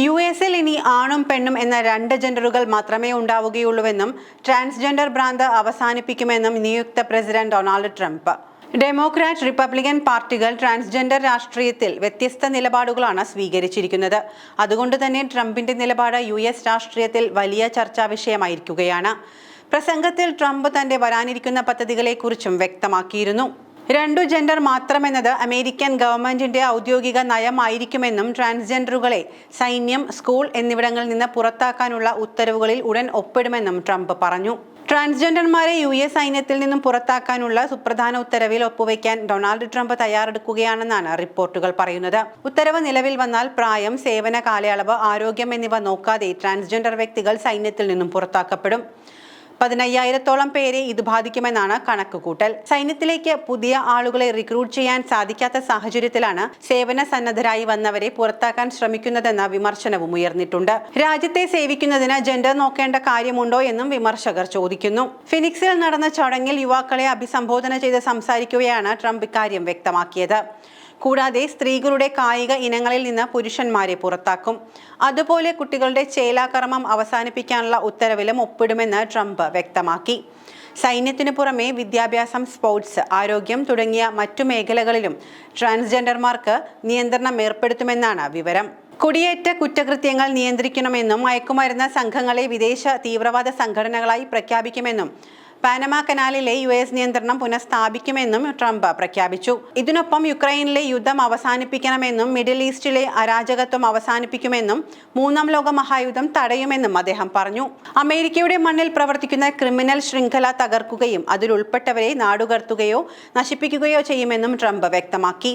യുഎസിൽ ഇനി ആണും പെണ്ണും എന്ന രണ്ട് ജെൻഡറുകൾ മാത്രമേ ഉണ്ടാവുകയുള്ളൂവെന്നും ട്രാൻസ്ജെൻഡർ ഭ്രാന്ത് അവസാനിപ്പിക്കുമെന്നും നിയുക്ത president Donald Trump. Democrat, Republican പാർട്ടികൾ ട്രാൻസ്ജെൻഡർ രാഷ്ട്രീയത്തിൽ വ്യത്യസ്ത നിലപാടുകളാണ് സ്വീകരിച്ചിരിക്കുന്നത്. അതുകൊണ്ട് തന്നെ ട്രംപിന്റെ നിലപാട് യുഎസ് രാഷ്ട്രീയത്തിൽ വലിയ ചർച്ചാ വിഷയമായിരിക്കുകയാണ്. പ്രസംഗത്തിൽ ട്രംപ് തന്റെ വരാനിരിക്കുന്ന പദ്ധതികളെക്കുറിച്ചും വ്യക്തമാക്കിയിരുന്നു. രണ്ടു ജെൻഡർ മാത്രമെന്നത് അമേരിക്കൻ ഗവൺമെന്റിന്റെ ഔദ്യോഗിക നയമായിരിക്കുമെന്നും ട്രാൻസ്ജെൻഡറുകളെ സൈന്യം, സ്കൂൾ എന്നിവിടങ്ങളിൽ നിന്ന് പുറത്താക്കാനുള്ള ഉത്തരവുകളിൽ ഉടൻ ഒപ്പിടുമെന്നും ട്രംപ് പറഞ്ഞു. ട്രാൻസ്ജെൻഡർമാരെ യുഎസ് സൈന്യത്തിൽ നിന്നും പുറത്താക്കാനുള്ള സുപ്രധാന ഉത്തരവിൽ ഒപ്പുവെക്കാൻ ഡൊണാൾഡ് ട്രംപ് തയ്യാറെടുക്കുകയാണെന്നാണ് റിപ്പോർട്ടുകൾ പറയുന്നത്. ഉത്തരവ് നിലവിൽ വന്നാൽ പ്രായം, സേവന കാലയളവ്, ആരോഗ്യം എന്നിവ നോക്കാതെ ട്രാൻസ്ജെൻഡർ വ്യക്തികൾ സൈന്യത്തിൽ നിന്നും പുറത്താക്കപ്പെടും. 15,000-ഓളം പേരെ ഇത് ബാധിക്കുമെന്നാണ് കണക്കുകൂട്ടൽ. സൈന്യത്തിലേക്ക് പുതിയ ആളുകളെ റിക്രൂട്ട് ചെയ്യാൻ സാധിക്കാത്ത സാഹചര്യത്തിലാണ് സേവന സന്നദ്ധരായി വന്നവരെ പുറത്താക്കാൻ ശ്രമിക്കുന്നതെന്ന വിമർശനവും ഉയർന്നിട്ടുണ്ട്. രാജ്യത്തെ സേവിക്കുന്നതിന് ജെൻഡർ നോക്കേണ്ട കാര്യമുണ്ടോ എന്നും വിമർശകർ ചോദിക്കുന്നു. ഫിനിക്സിൽ നടന്ന ചടങ്ങിൽ യുവാക്കളെ അഭിസംബോധന ചെയ്ത് സംസാരിക്കുകയാണ് ട്രംപ് ഇക്കാര്യം വ്യക്തമാക്കിയത്. കൂടാതെ സ്ത്രീകളുടെ കായിക ഇനങ്ങളിൽ നിന്ന് പുരുഷന്മാരെ പുറത്താക്കും. അതുപോലെ കുട്ടികളുടെ ചേലാകർമ്മം അവസാനിപ്പിക്കാനുള്ള ഉത്തരവിലും ഒപ്പിടുമെന്ന് ട്രംപ് വ്യക്തമാക്കി. സൈന്യത്തിനു പുറമെ വിദ്യാഭ്യാസം, സ്പോർട്സ്, ആരോഗ്യം തുടങ്ങിയ മറ്റു മേഖലകളിലും ട്രാൻസ്ജെൻഡർമാർക്ക് നിയന്ത്രണം ഏർപ്പെടുത്തുമെന്നാണ് വിവരം. കുടിയേറ്റ കുറ്റകൃത്യങ്ങൾ നിയന്ത്രിക്കണമെന്നും മയക്കുമരുന്ന് സംഘങ്ങളെ വിദേശ തീവ്രവാദ സംഘടനകളായി പ്രഖ്യാപിക്കുമെന്നും പാനമ കനാലിലെ യുഎസ് നിയന്ത്രണം പുനഃസ്ഥാപിക്കുമെന്നും ട്രംപ് പ്രഖ്യാപിച്ചു. ഇതിനൊപ്പം യുക്രൈനിലെ യുദ്ധം അവസാനിപ്പിക്കണമെന്നും മിഡിൽ ഈസ്റ്റിലെ അരാജകത്വം അവസാനിപ്പിക്കുമെന്നും മൂന്നാം ലോക മഹായുദ്ധം തടയുമെന്നും അദ്ദേഹം പറഞ്ഞു. അമേരിക്കയുടെ മണ്ണിൽ പ്രവർത്തിക്കുന്ന ക്രിമിനൽ ശൃംഖല തകർക്കുകയും അതിലുൾപ്പെട്ടവരെ നാടുകടത്തുകയോ നശിപ്പിക്കുകയോ ചെയ്യുമെന്നും ട്രംപ് വ്യക്തമാക്കി.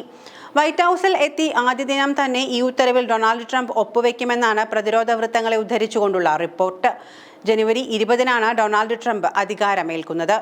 വൈറ്റ് ഹൗസിൽ എത്തി ആദ്യ ദിനം തന്നെ ഈ ഉത്തരവിൽ ഡൊണാൾഡ് ട്രംപ് ഒപ്പുവെക്കുമെന്നാണ് പ്രതിരോധ വൃത്തങ്ങളെ ഉദ്ധരിച്ചുകൊണ്ടുള്ള റിപ്പോർട്ട്. ജനുവരി 20-നാണ് ഡൊണാൾഡ് ട്രംപ് അധികാരമേൽക്കുന്നത്.